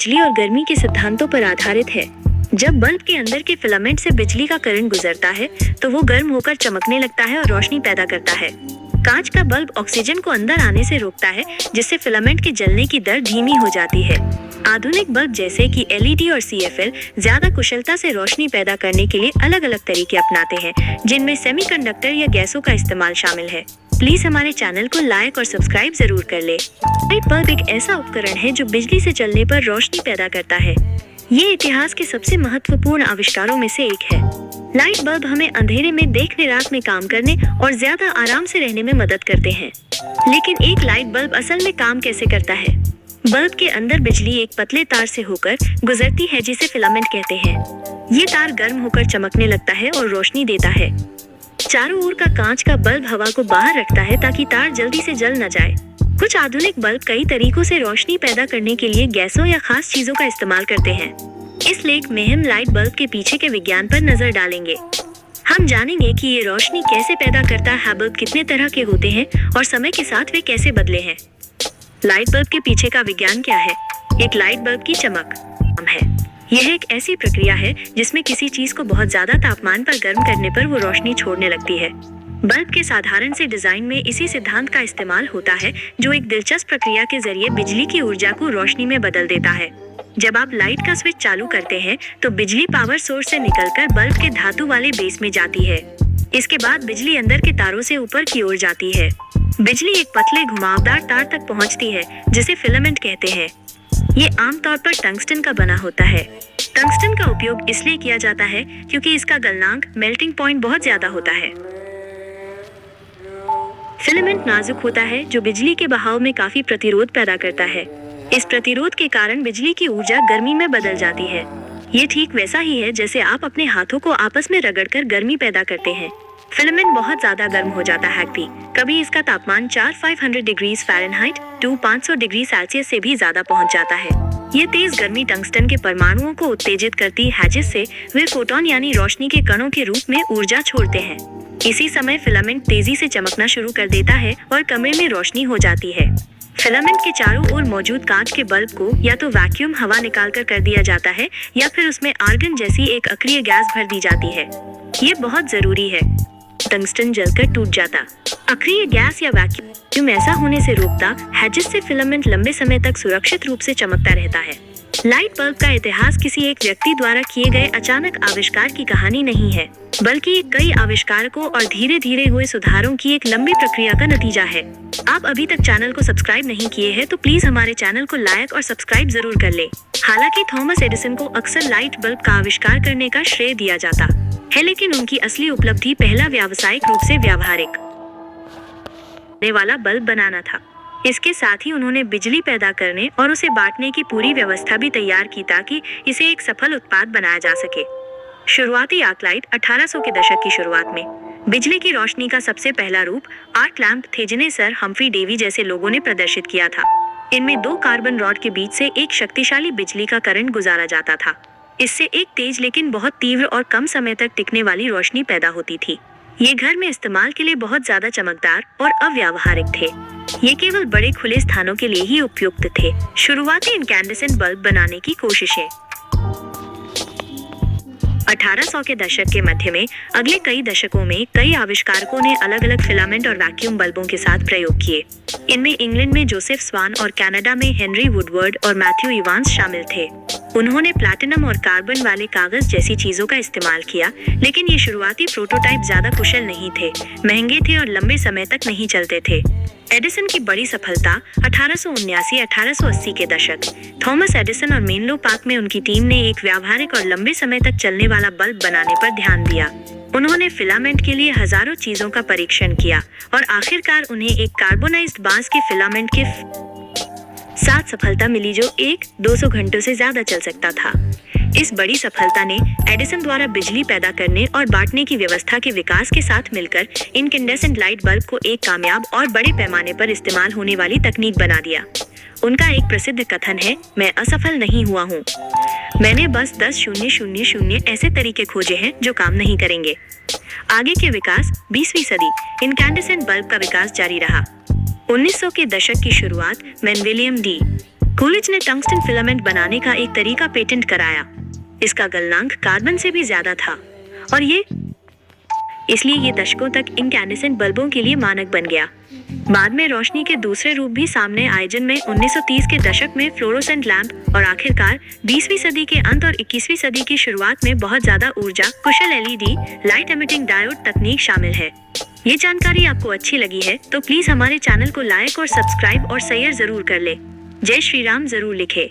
बिजली और गर्मी के सिद्धांतों पर आधारित है। जब बल्ब के अंदर के फिलामेंट से बिजली का करंट गुजरता है तो वो गर्म होकर चमकने लगता है और रोशनी पैदा करता है। कांच का बल्ब ऑक्सीजन को अंदर आने से रोकता है, जिससे फिलामेंट के जलने की दर धीमी हो जाती है। आधुनिक बल्ब जैसे कि एलईडी और सीएफएल ज्यादा कुशलता से रोशनी पैदा करने के लिए अलग अलग तरीके अपनाते हैं, जिनमें सेमीकंडक्टर या गैसों का इस्तेमाल शामिल है। प्लीज हमारे चैनल को लाइक और सब्सक्राइब जरूर कर ले। लाइट बल्ब एक ऐसा उपकरण है जो बिजली से चलने पर रोशनी पैदा करता है। ये इतिहास के सबसे महत्वपूर्ण आविष्कारों में से एक है। लाइट बल्ब हमें अंधेरे में देखने, रात में काम करने और ज्यादा आराम से रहने में मदद करते हैं। लेकिन एक लाइट बल्ब असल में काम कैसे करता है? बल्ब के अंदर बिजली एक पतले तार से होकर गुजरती है, जिसे फिलामेंट कहते हैं। ये तार गर्म होकर चमकने लगता है और रोशनी देता है। चारों ओर का कांच का बल्ब हवा को बाहर रखता है ताकि तार जल्दी से जल न जाए। कुछ आधुनिक बल्ब कई तरीकों से रोशनी पैदा करने के लिए गैसों या खास चीजों का इस्तेमाल करते हैं। इस लेख में हम लाइट बल्ब के पीछे के विज्ञान पर नजर डालेंगे। हम जानेंगे कि ये रोशनी कैसे पैदा करता है, बल्ब कितने तरह के होते हैं और समय के साथ वे कैसे बदले हैं। लाइट बल्ब के पीछे का विज्ञान क्या है? एक लाइट बल्ब की चमक है। यह एक ऐसी प्रक्रिया है जिसमें किसी चीज को बहुत ज्यादा तापमान पर गर्म करने पर वो रोशनी छोड़ने लगती है। बल्ब के साधारण से डिजाइन में इसी सिद्धांत का इस्तेमाल होता है, जो एक दिलचस्प प्रक्रिया के जरिए बिजली की ऊर्जा को रोशनी में बदल देता है। जब आप लाइट का स्विच चालू करते हैं तो बिजली पावर सोर्स से निकलकर बल्ब के धातु वाले बेस में जाती है। इसके बाद बिजली अंदर के तारों से ऊपर की ओर जाती है। बिजली एक पतले घुमावदार तार तक पहुंचती है, जिसे फिलामेंट कहते हैं। ये आमतौर पर टंगस्टन का बना होता है। टंगस्टन का उपयोग इसलिए किया जाता है क्योंकि इसका गलनांक, मेल्टिंग पॉइंट बहुत ज्यादा होता है। फिलामेंट नाजुक होता है, जो बिजली के बहाव में काफी प्रतिरोध पैदा करता है। इस प्रतिरोध के कारण बिजली की ऊर्जा गर्मी में बदल जाती है। ये ठीक वैसा ही है जैसे आप अपने हाथों को आपस में रगड़कर गर्मी पैदा करते हैं। फिलामेंट बहुत ज्यादा गर्म हो जाता है भी। कभी इसका तापमान 500 डिग्री फ़ारेनहाइट 500 डिग्री सेल्सियस से भी ज्यादा पहुंच जाता है। ये तेज गर्मी टंगस्टन के परमाणुओं को उत्तेजित करती है, जिससे वे फोटोन यानी रोशनी के कणों के रूप में ऊर्जा छोड़ते हैं। इसी समय फिलामेंट तेजी से चमकना शुरू कर देता है और कमरे में रोशनी हो जाती है। फिलामेंट के चारों ओर मौजूद कांच के बल्ब को या तो वैक्यूम हवा निकालकर कर दिया जाता है या फिर उसमें आर्गन जैसी एक अक्रिय गैस भर दी जाती है। ये बहुत जरूरी है। टंगस्टन जलकर टूट जाता। अक्रिय गैस या वैक्यूम ऐसा होने से रोकता है, जिससे फिलामेंट लंबे समय तक सुरक्षित रूप से चमकता रहता है। लाइट बल्ब का इतिहास किसी एक व्यक्ति द्वारा किए गए अचानक आविष्कार की कहानी नहीं है, बल्कि कई आविष्कारकों और धीरे धीरे हुए सुधारों की एक लंबी प्रक्रिया का नतीजा है। आप अभी तक चैनल को सब्सक्राइब नहीं किए हैं तो प्लीज हमारे चैनल को लाइक और सब्सक्राइब जरूर कर ले। हालांकि थॉमस एडिसन को अक्सर लाइट बल्ब का आविष्कार करने का श्रेय दिया जाता है, लेकिन उनकी असली उपलब्धि पहला व्यावसायिक रूप से व्यावहारिक वाला बल्ब बनाना था। इसके साथ ही उन्होंने बिजली पैदा करने और उसे बांटने की पूरी व्यवस्था भी तैयार की ताकि इसे एक सफल उत्पाद बनाया जा सके। शुरुआती आर्क लाइट 1800 के दशक की शुरुआत में बिजली की रोशनी का सबसे पहला रूप आर्क लैंप थे, जिन्हें सर हम्फ्री डेवी जैसे लोगों ने प्रदर्शित किया था। इनमें 2 कार्बन रॉड के बीच से एक शक्तिशाली बिजली का करंट गुजारा जाता था। इससे एक तेज लेकिन बहुत तीव्र और कम समय तक टिकने वाली रोशनी पैदा होती थी। ये घर में इस्तेमाल के लिए बहुत ज्यादा चमकदार और अव्यावहारिक थे। ये केवल बड़े खुले स्थानों के लिए ही उपयुक्त थे। शुरुआती इनकैंडेसेंट बल्ब बनाने की कोशिशें 1800 के दशक के मध्य में अगले कई दशकों में कई आविष्कारकों ने अलग अलग फिलामेंट और वैक्यूम बल्बों के साथ प्रयोग किए। इनमें इंग्लैंड में जोसेफ स्वान और कनाडा में हेनरी वुडवर्ड और मैथ्यू इवांस शामिल थे। उन्होंने प्लैटिनम और कार्बन वाले कागज जैसी चीजों का इस्तेमाल किया, लेकिन ये शुरुआती प्रोटोटाइप ज्यादा कुशल नहीं थे, महंगे थे और लंबे समय तक नहीं चलते थे। एडिसन की बड़ी सफलता 1879-1880 के दशक। थॉमस एडिसन और मेनलो पार्क में उनकी टीम ने एक व्यावहारिक और लंबे समय तक चलने वाला बल्ब बनाने पर ध्यान दिया। उन्होंने फिलामेंट के लिए हजारों चीजों का परीक्षण किया और आखिरकार उन्हें एक कार्बोनाइज्ड बांस के फिलामेंट के साथ सफलता मिली, जो 200 घंटों से ज्यादा चल सकता था। इस बड़ी सफलता ने एडिसन द्वारा बिजली पैदा करने और बांटने की व्यवस्था के विकास के साथ मिलकर इनकैंडेसेंट लाइट बल्ब को एक कामयाब और बड़े पैमाने पर इस्तेमाल होने वाली तकनीक बना दिया। उनका एक प्रसिद्ध कथन है, मैं असफल नहीं हुआ हूँ, मैंने बस 10,000 ऐसे तरीके खोजे हैं जो काम नहीं करेंगे। आगे के विकास 20वीं सदी इनकैंडेसेंट बल्ब का विकास जारी रहा। 1900 के दशक की शुरुआत में विलियम डी कूलिज ने टंगस्टन फिलामेंट बनाने का एक तरीका पेटेंट कराया। इसका गलनांक कार्बन से भी ज्यादा था और इसलिए ये दशकों तक इनकैंडेसेंट बल्बों के लिए मानक बन गया। बाद में रोशनी के दूसरे रूप भी सामने आए, जिनमें 1930 के दशक में फ्लोरोसेंट लैंप और आखिरकार 20वीं सदी के अंत और 21वीं सदी की शुरुआत में बहुत ज्यादा ऊर्जा कुशल एलईडी लाइट एमिटिंग डायोड तकनीक शामिल है। ये जानकारी आपको अच्छी लगी है तो प्लीज हमारे चैनल को लाइक और सब्सक्राइब और शेयर जरूर कर ले। जय श्री राम जरूर लिखे।